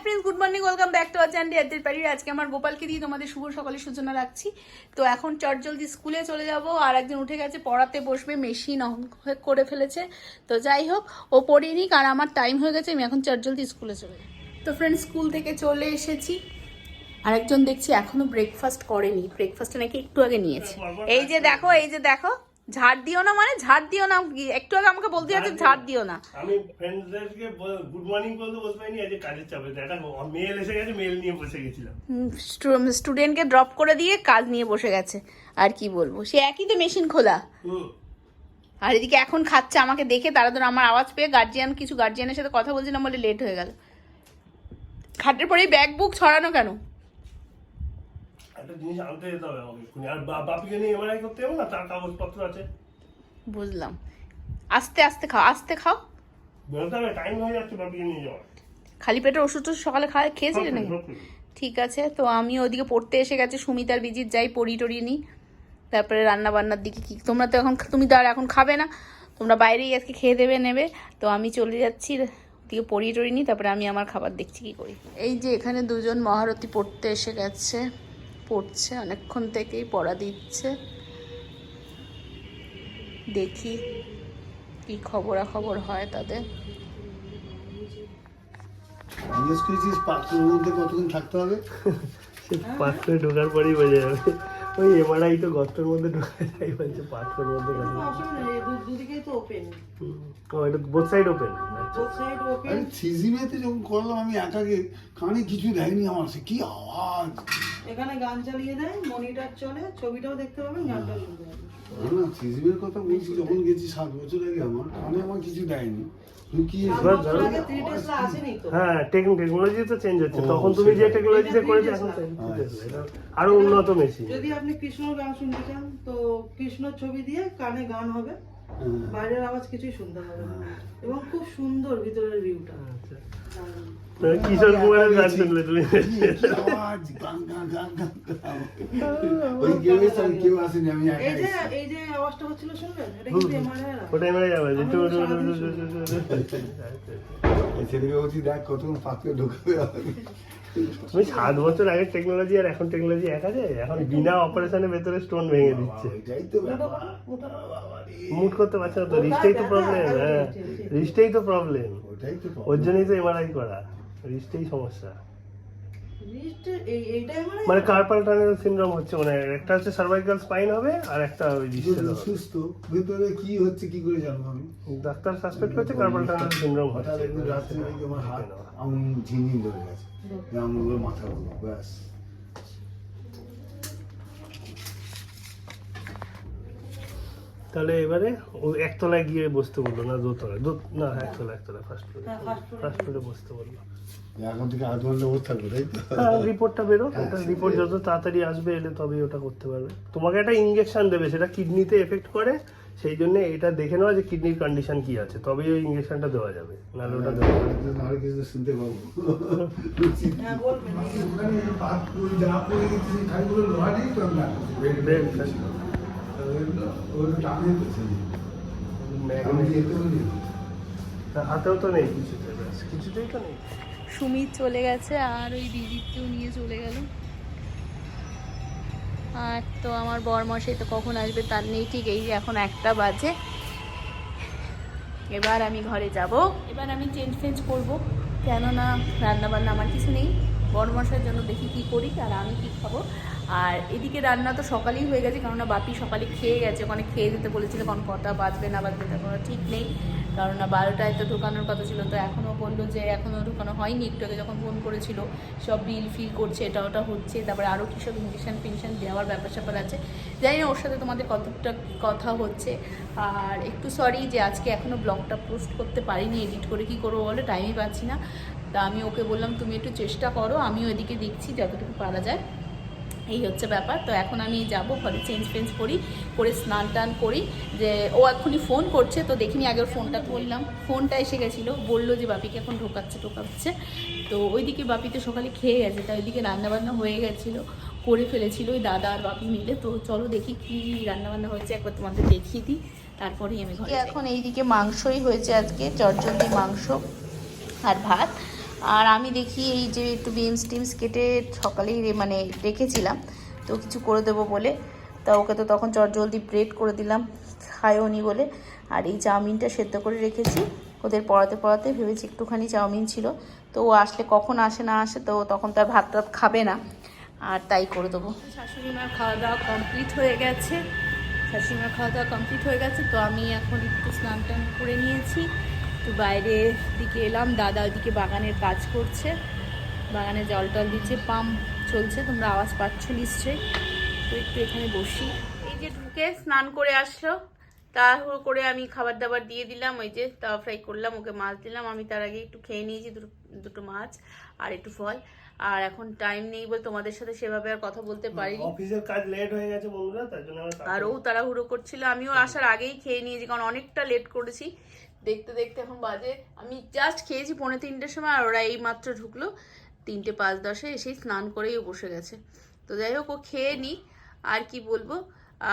Friends, good morning, welcome back to our channel এদের বাড়ির। আজকে আমার গোপালকে দিয়ে তোমাদের শুভ সকালের সূচনা রাখছি। তো এখন চটজলদি স্কুলে চলে যাব। আর একজন উঠে গেছে, পড়াতে বসবে, মেশিন অন করে ফেলেছে। তো যাই হোক, ও পড়িয়ে নিক, আর আমার টাইম হয়ে গেছে, আমি এখন চটজলদি স্কুলে চলে যাই। তো ফ্রেন্ডস, স্কুল থেকে চলে এসেছি। আরেকজন দেখছি এখনো ব্রেকফাস্ট করেনি, ব্রেকফাস্টে নাকি একটু আগে নিয়েছে। এই যে দেখো, এই যে দেখো, ঝাড় দিও না মানে ঝাড় দিও না, একটু আগে আমাকে বলতে যাচ্ছে ঝাড় দিও না। আমি ফ্রেন্ডসদেরকে গুড মর্নিং বলতে বলতে পারিনি, আজ কাজের চাপে একটা মেল এসে গেছে, মেল নিয়ে বসে গেছিলাম। স্টুডেন্টকে ড্রপ করে দিয়ে কাজ নিয়ে বসে গেছে। আর কি বলবো, সে একই তো মেশিন খোলা। আর এদিকে এখন খাচ্ছে আমাকে দেখে, তারা ধর আমার আওয়াজ পেয়ে কিছু গার্জিয়ানের সাথে কথা বলছিলাম বলে লেট হয়ে গেল। খাটের পরেই ব্যাগ বুক ছড়ানো কেন? একটা জিনিস আনতে যেতে হবে আমাকে, আর বাপিকে নিয়ে এমআরআই করতে হবে না, তার কাগজপত্র আছে। বুঝলাম, আস্তে আস্তে খাও, আস্তে খাও, বেরোতে হবে, টাইম হয়ে যাচ্ছে বাপিকে নিয়ে যাওয়ার। খালি পেটের ওষুধ তো সকালে খেয়েছিলে নাকি? ঠিক আছে, তো আমি ওইদিকে পড়তে এসে গেছে, সুমিতার বিজিত যাই, পড়ি টড়িয়ে নিই, তারপরে রান্না বান্নার দিকে কি। তোমরা তো এখন, তুমি তো আর এখন খাবে না, তোমরা বাইরেই আজকে খেয়ে দেবে নেবে। তো আমি চলে যাচ্ছি দিকে, পড়িয়ে টড়িয়ে নিই, তারপরে আমি আমার খাবার দেখছি কি করি। এই যে এখানে দুজন মহারথী পড়তে এসে গেছে, পড়ছে অনেকক্ষণ থেকেই, পড়া দিচ্ছে। দেখি কি খবরাখবর হয় তাদের। জিজ্ঞেস করেছিস পাত্রের মধ্যে কতদিন থাকতে হবে? সে পাত্রে ঢোকার পরেই বোঝা যাবে। ওই এমআরআই তো গর্তের মধ্যে ঢোকা যায়, বলছে পাত্রের মধ্যে দুদিকেই তো ওপেন। এটা both side open. Both side open. আরে সিজিমেতে যখন করলাম আমি একাকে, কানে কিছু দেয়নি আমার, সে কি আওয়াজ! এখানে গান চালিয়ে দেয়, মনিটর চলে, ছবিটাও দেখতে পাবেন, গানটাও শুনতে পাবেন। না সিজিমের কথা বলছি, যখন গেছি 7 বছর আগে, আমার কানে আমার কিছু দেয়নি, লুকিয়ে হ্যাঁ, টেকনোলজি তো চেঞ্জ হচ্ছে। তখন তুমি যে টেকনোলজিতে করেছো এখন আরো উন্নত মেশিন। যদি আপনি কৃষ্ণর গান শুনতে চান তো কৃষ্ণর ছবি দিয়ে কানে গান হবে, বাইরের আওয়াজ কিছুই শুনতে হবে না, এবং খুব সুন্দর ভিতরের ভিউটা। কিশোর কুমারের গান শুনলে তুমি? আওয়াজ গান গান গান গান। ওই কেউ আসেনি, আমি একাই। এই যে আওয়াজটা হচ্ছিল শুনলেন, এটা কিন্তু এমআরআই না, ওটাই মেরে যাবে। ছেলেকে বলছি দেখ কতক্ষণ পাত্রে ঢোকাবে। তুমি 7 বছর আগে টেকনোলজি আর এখন টেকনোলজি এক আছে? এখন বিনা অপারেশনের ভেতরে স্টোন ভেঙে দিচ্ছে। এটাই তো ব্যাপার। মুট করতে পারছে না তো, রিস্টেই তো প্রবলেম। হ্যাঁ, রিস্টেই তো প্রবলেম, ওটাই তো ওর জন্যই তো এমআরআই করা, রিস্টেই সমস্যা। এইটা এমআরআই মানে কার্পাল টানেল সিনড্রোম হচ্ছে, মানে একটা হচ্ছে সার্ভাইকাল স্পাইন হবে আর একটা ওই রিস্টের হবে। সুস্থ ভিতরে কি হচ্ছে কি করে জানবো আমি? ডাক্তার সাসপেক্ট করছে কার্পাল টানেল সিনড্রোম হচ্ছে। হঠাৎ একদিন রাত্রে নাকি আমার হাত আঙুল ঝিনঝিন ধরে গেছে, আঙুলগুলো মাথা ঘুরো, ব্যাস। তাহলে এবারে ও একতলায় গিয়ে বসতে বললো, না দোতলায়? না, একতলায় ফার্স্ট ফ্লোরে বসতে বললো। এখন থেকে 8 ঘন্টা বসে থাকবো, তাই তো? হ্যাঁ, রিপোর্টটা বেরো, এটা রিপোর্ট যত তাড়াতাড়ি আসবে এলে তবেই ওটা করতে পারবে। তোমাকে একটা ইঞ্জেকশন দেবে, সেটা কিডনিতে এফেক্ট করে, সেই জন্য এটা দেখে নেওয়া যে কিডনির কন্ডিশন কি আছে, তবেই ওই ইঞ্জেকশনটা দেওয়া যাবে, নাহলে ওটা দেওয়া যাবে না। আর কিছু শুনতে পাবো। হ্যাঁ বলবেন। যা পড়ে গেছি খাইগুলো লোহা নেই তো, আমরা ওই টানে আমি যেতেও নেই। হাতেও তো নেই কিছুতে, কিছুতেই তো নেই। সুমিত চলে গেছে, আর ওই বিজিতকেও নিয়ে চলে গেল। আর তো আমার বরমশাই তো কখন আসবে তার নেই ঠিক। এই যে এখন 1টা বাজে, এবার আমি ঘরে যাব। এবার আমি চেঞ্জ করবো, কেননা রান্নাবান্না আমার কিছু নেই। বরমশাইয়ের জন্য দেখি কি করি, আর আমি কি খাবো। আর এদিকে রান্না তো সকালেই হয়ে গেছে, কেননা বাপি সকালে খেয়ে গেছে, ওখানে খেয়ে যেতে বলেছিল, কারণ কটা বাজবে না বাজবে তার কোনো ঠিক নেই, কারণ 12টায় তো ঢোকানোর কথা ছিল। তো এখনও বললো যে এখনও ঢোকানো হয়নি, একটু আগে যখন ফোন করেছিল সব বিল ফিল করছে, এটা ওটা হচ্ছে, তারপরে আরও কী সব ইঞ্জেকশন ফিনশন দেওয়ার ব্যাপার স্যাপার আছে। জানি না ওর সাথে তোমাদের কতটা কথা হচ্ছে। আর একটু সরি যে আজকে এখনও ব্লগটা পোস্ট করতে পারিনি, এডিট করে কী করবো বলে, টাইমই পাচ্ছি না। তা আমি ওকে বললাম তুমি একটু চেষ্টা করো, আমিও এদিকে দেখছি যতটুকু পারা যায়, এই হচ্ছে ব্যাপার। তো এখন আমি যাব ঘরে, চেঞ্জ করে স্নান টান করি। যে ও এখনই ফোন করছে, তো দেখিনি, আগের ফোনটা করলাম, ফোনটা এসে গেছিলো, বললো যে বাপিকে এখন ঢোকাচ্ছে। তো ওইদিকে বাপি তো সকালে খেয়ে গেছে, তাই ওইদিকে রান্নাবান্না হয়ে গেছিলো, করে ফেলেছিল ওই দাদা আর বাপি মিলে। তো চলো দেখি কি রান্নাবান্না হয়েছে, একবার তোমাদের দেখিয়ে দিই, তারপরেই আমি ঘরে। এখন এইদিকে মাংসই হয়েছে আজকে, চটজলদি মাংস আর ভাত। আর আমি দেখি এই যে একটু বিনস টিমস কেটে সকালেই মানে রেখেছিলাম, তো কিছু করে দেবো বলে, তা ওকে তো তখন জলদি ব্রেড করে দিলাম, খায়ও নি বলে। আর এই চাউমিনটা সেদ্ধ করে রেখেছি, ওদের পড়াতে পড়াতে ভেবেছি একটুখানি চাউমিন ছিল, তো ও আসলে কখন আসে না আসে, তো তখন তার ভাত টাত খাবে না, আর তাই করে দেবো। শাশুড়ি মার খাওয়া দাওয়া কমপ্লিট হয়ে গেছে, তো আমি এখন একটু স্নান টান করে নিয়েছি, একটু বাইরের দিকে এলাম। দাদা ওইদিকে বাগানের কাজ করছে, বাগানে জল টল দিচ্ছে, পাম্প চলছে, তোমরা আওয়াজ পাচ্ছ নিশ্চয়ই। তো একটু এখানে বসি। এই যে ঢুকে স্নান করে আসলো, তাড়াহুড়ো করে আমি খাবার দাবার দিয়ে দিলাম, ওই যে তাওয়া ফ্রাই করলাম, ওকে মাছ দিলাম, আমি তার আগে একটু খেয়ে নিয়েছি দুটো মাছ আর একটু ফল। আর এখন টাইম নেই বলে তোমাদের সাথে সেভাবে আর কথা বলতে পারিনি, অফিসের কাজ লেট হয়ে গেছে বন্ধুরা, তার জন্য আর ও তাড়াহুড়ো করছিল, আমিও আসার আগেই খেয়ে নিয়েছি, কারণ অনেকটা লেট করেছি। দেখতে দেখতে এখন বাজে, আমি জাস্ট খেয়েছি 3:45 সময়, আর ওরা এই মাত্র ঢুকলো 3:05 এসেই স্নান করেই ও বসে গেছে। তো যাই হোক, ও খেয়ে নি, আর কি বলবো।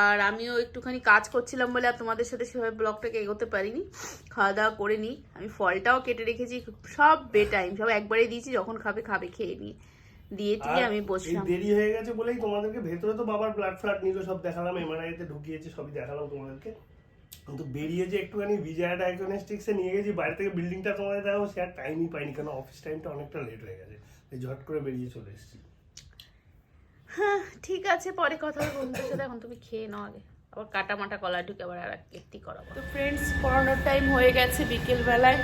আর আমিও একটুখানি কাজ করছিলাম বলে আর তোমাদের সাথে সেভাবে ব্লগটাকে এগোতে পারিনি। খাওয়া দাওয়া করে নিই, আমি ফলটাও কেটে রেখেছি, সব টাইম সব একবারেই দিয়েছি, যখন খাবে খেয়ে নিয়ে দিয়ে আমি বসলাম। দেরি হয়ে গেছে বলেই তোমাদেরকে, ভেতরে তো বাবার ব্লাড ফ্লাড নিল, সব দেখালাম, এমআরআই তে ঢুকিয়েছে, সবই দেখালাম তোমাদেরকে। কিন্তু বেরিয়ে যে একটুখানি বিজয়া ডায়াগনস্টিক্সে নিয়ে গেছি, বাইরে থেকে বিল্ডিংটা তোমাদের দেখাবো, সে আর টাইমই পাইনি, কারণ অফিস টাইমটা অনেকটা লেট হয়ে গেছে, ঝট করে বেরিয়ে চলে এসেছি। হ্যাঁ ঠিক আছে, পরে কথা হবে বন্ধুদের সাথে, এখন তুমি খেয়ে নাও আগে, আবার কাটা মাটা কলা ঢুকে আবার আর একটি করাবো। তো ফ্রেন্ডস, পড়ানোর টাইম হয়ে গেছে, বিকেলবেলায়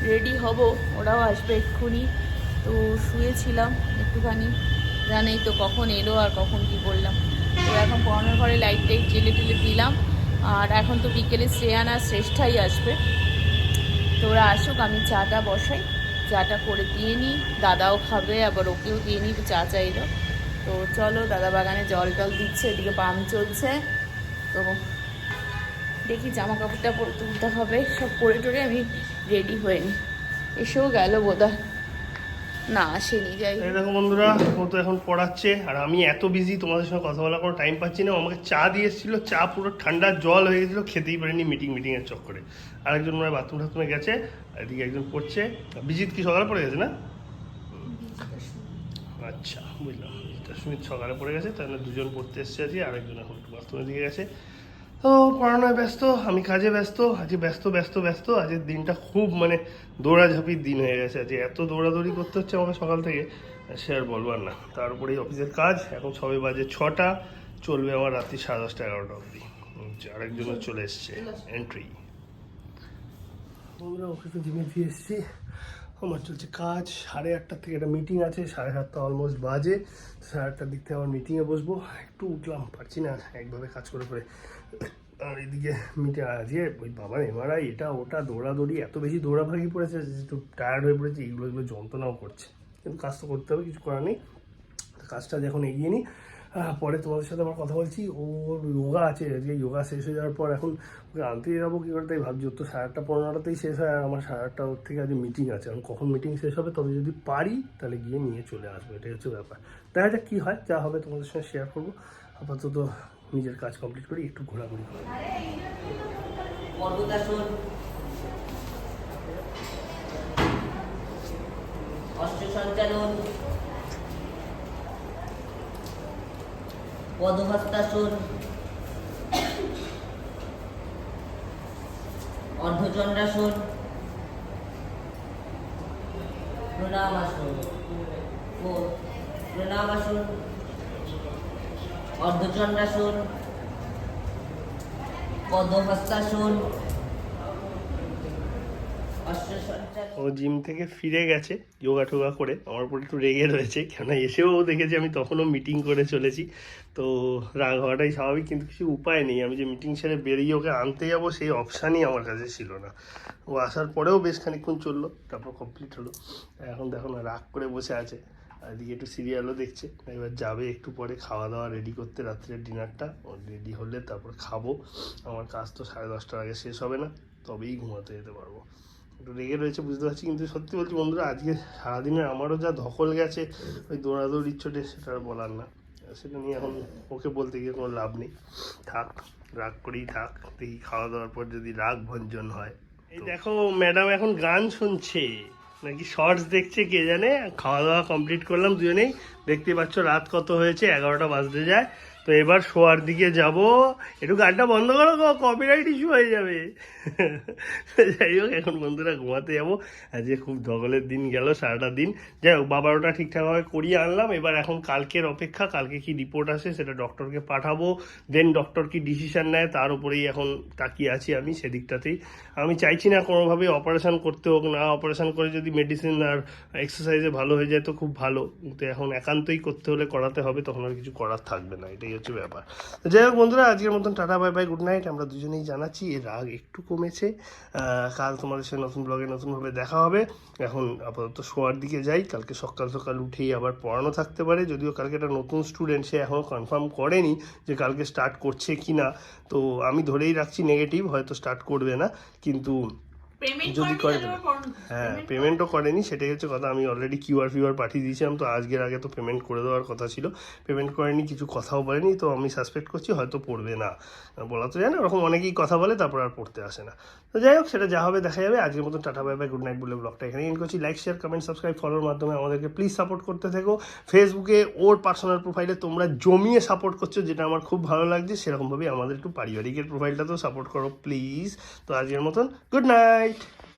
রেডি হব, ওরাও আসবে এক্ষুনি। তো শুয়েছিলাম একটুখানি, জানেই তো কখন এলো আর কখন কি বললাম। তো এখন পড়ানোর ঘরে লাইট টাইট জেলে টেলে দিলাম, আর এখন তো বিকেলে শ্রেয়ান আর শ্রেষ্ঠাই আসবে, তো ওরা আসুক, আমি চাটা বসাই, চাটা করে দিয়ে নিই, দাদাও খাবে, আবার ওকেও দিয়ে নিই, তো চা চাইলো। তো চলো, দাদা বাগানে জল টল দিচ্ছে, এদিকে পাম্প চলছে, তো দেখি জামা কাপড়টা পরে তুলতে হবে, সব করে টোরে আমি রেডি হয়ে নিই। এসেও গেল বোধহয়, না আসেনি, যাই এই দেখো বন্ধুরা, ও তো এখন পড়াচ্ছে, আর আমি এত বিজি তোমাদের সঙ্গে কথা বলার কোনো টাইম পাচ্ছি না। আমাকে চা দিয়ে এসেছিল, চা পুরো ঠান্ডা জল হয়ে গেছিলো, খেতেই পারিনি মিটিংয়ের চক্করে। আরেকজন মনে হয় বাথরুম টাথরুমে গেছে, আর এদিকে একজন পড়ছে। বিজিৎ কি সকালে পড়ে গেছে না? আচ্ছা, বুঝলাম, সুমিত সকালে পড়ে গেছে, তাহলে দুজন পড়তে এসছে আজকে, আরেকজন এখন একটু বাথরুমের দিকে গেছে। তো পড়ানোয় ব্যস্ত, আমি কাজে ব্যস্ত, আজকে ব্যস্ত। আজকের দিনটা খুব মানে দৌড়াঝাঁপির দিন হয়ে গেছে, আজকে এত দৌড়াদৌড়ি করতে হচ্ছে আমাকে সকাল থেকে, সে আর বলবার না। তার উপরে অফিসের কাজ, এখন সবে বাজে 6টা, চলবে আমার রাত্রি 10:30 11টা অবধি। আরেকজনের চলে এসছে এন্ট্রি। আমরা অফিসে জিমে দিয়ে এসেছি, আমার চলছে কাজ। 8:30 থেকে একটা মিটিং আছে, 7:30 অলমোস্ট বাজে, 8:30 দিক থেকে আমার মিটিংয়ে বসবো। একটু উঠলাম, পারছি না একভাবে কাজ করে। আর এদিকে মিটে আজকে ওই বাবার এমআরআই, এটা ওটা দৌড়াদৌড়ি, এত বেশি দৌড়াভাগি পড়েছে যে একটু টায়ার্ড হয়ে পড়েছে, এগুলো যন্ত্রণাও করছে, কিন্তু কাজ তো করতে হবে, কিছু করার নেই। কাজটা যখন এগিয়ে নিই, পরে তোমাদের সাথে আবার কথা বলছি। ওর যোগা আছে, আজকে যোগা শেষ হয়ে যাওয়ার পর এখন ওকে আনতে যাবো কী করে তাই ভাবছি। ওর তো 8:30-15টাতেই শেষ হয়, আর আমার 8:30 ওর থেকে আজকে মিটিং আছে। এখন কখন মিটিং শেষ হবে, তবে যদি পারি তাহলে গিয়ে নিয়ে চলে আসবো, এটাই হচ্ছে ব্যাপার। দেখা যাক কী হয়, যা হবে তোমাদের সঙ্গে শেয়ার করবো। আপাতত নিজের কাজ কমপ্লিট করি, একটু ঘোরাঘুরি করি। সঞ্চালন, পদহস্তাসন, অর্ধচন্দ্রাসন, প্রণামাসন, অর্ধচন্দ্রাসন, পদহস্তাসন, ও জিম থেকে ফিরে গেছে যোগা টোগা করে, আমার উপর একটু রেগে রয়েছে, কেননা এসেও দেখেছি আমি তখনও মিটিং করে চলেছি। তো রাগ হওয়াটাই স্বাভাবিক, কিন্তু কিছু উপায় নেই। আমি যে মিটিং সেরে বেরিয়ে ওকে আনতে যাবো সেই অপশানই আমার কাছে ছিল না। ও আসার পরেও বেশ খানিকক্ষণ চললো, তারপর কমপ্লিট হলো। এখন দেখো না, রাগ করে বসে আছে, আর এদিকে একটু সিরিয়ালও দেখছে। এবার যাবে একটু পরে খাওয়া দাওয়া রেডি করতে, রাত্রের ডিনারটা রেডি হলে তারপর খাবো। আমার কাজ তো 10:30টার আগে শেষ হবে না, তবেই ঘুমাতে যেতে পারবো। একটু রেগে রয়েছে বুঝতে পারছি, কিন্তু সত্যি বলছি বন্ধুরা, আজকে সারাদিনে আমারও যা ধকল গেছে ওই দৌড়াদৌড়ির চোটে, সেটা আর বলার না। সেটা নিয়ে এখন ওকে বলতে গিয়ে কোনো লাভ নেই, থাক, রাগ করেই থাক। দেখি খাওয়া দাওয়ার পর যদি রাগ ভঞ্জন হয়। এই দেখো ম্যাডাম এখন গান শুনছে, নাকি শর্টস দেখছে কে জানে। খাওয়া দাওয়া কমপ্লিট করলাম দুজনেই, দেখতে পাচ্ছ রাত কত হয়েছে, 11টা বাজতে যায়। তো এবার শোয়ার দিকে যাব। একটু গানটা বন্ধ করো, কপিরাইট ইস্যু হয়ে যাবে। যাই হোক, এখন বন্ধুরা ঘুমাতে যাবো। আজকে খুব ধগলের দিন গেল, সারাটা দিন। যাই হোক, বাবার ওটা ঠিকঠাকভাবে করিয়ে আনলাম। এবার এখন কালকের অপেক্ষা, কালকে কি রিপোর্ট আসে সেটা ডক্টরকে পাঠাবো। দেন ডক্টর কি ডিসিশন নেয় তার উপরেই এখন তাকিয়ে আছি আমি, সেদিকটাতেই। আমি চাইছি না কোনোভাবে অপারেশন করতে হোক, না অপারেশন করে যদি মেডিসিন আর এক্সারসাইজে ভালো হয়ে যায় তো খুব ভালো, কিন্তু এখন একান্তই করতে হলে করাতে হবে, তখন আর কিছু করার থাকবে না, এটাই হচ্ছে ব্যাপার। তো যাই হোক বন্ধুরা, আজকের মতন tata bye bye, good night. আমরা দুজনেই জানাচ্ছি এর রাগ একটু কমেছে। কাল তোমাদের সাথে নতুন ব্লগে নতুনভাবে দেখা হবে। এখন আপাতত শোয়ার দিকে যাই, কালকে সকাল সকাল উঠেই আবার পড়ানো থাকতে পারে, যদিও কালকে একটা নতুন স্টুডেন্ট, সে এখনও কনফার্ম করেনি যে কালকে স্টার্ট করছে কি না। তো আমি ধরেই রাখছি নেগেটিভ, হয়তো স্টার্ট করবে না, কিন্তু যদি করে দেবে। হ্যাঁ, পেমেন্টও করেনি, সেটাই হচ্ছে কথা। আমি অলরেডি কিউআর পাঠিয়ে দিয়েছিলাম, তো আজকের আগে তো পেমেন্ট করে দেওয়ার কথা ছিল, পেমেন্ট করেনি, কিছু কথাও বলেনি। তো আমি সাসপেক্ট করছি হয়তো পড়বে না, বলা তো যায় না, ওরকম অনেকেই কথা বলে তারপর আর পড়তে আসে না। তো যাই হোক, সেটা যা হবে দেখা যাবে। আজকের মতন tata bye bye, good night বলে ব্লগটা এখানে এন্ড করছি। লাইক, শেয়ার, কমেন্ট, সাবস্ক্রাইব, ফলোর মাধ্যমে আমাদেরকে প্লিজ সাপোর্ট করতে থেকো। ফেসবুকে ওর পার্সোনাল প্রোফাইলে তোমরা জমিয়ে সাপোর্ট করছো, যেটা আমার খুব ভালো লাগছে। সেরকমভাবেই আমাদের একটু পারিবারিকের প্রোফাইলটাতেও সাপোর্ট করো প্লিজ। তো আজকের মতন গুড নাইট।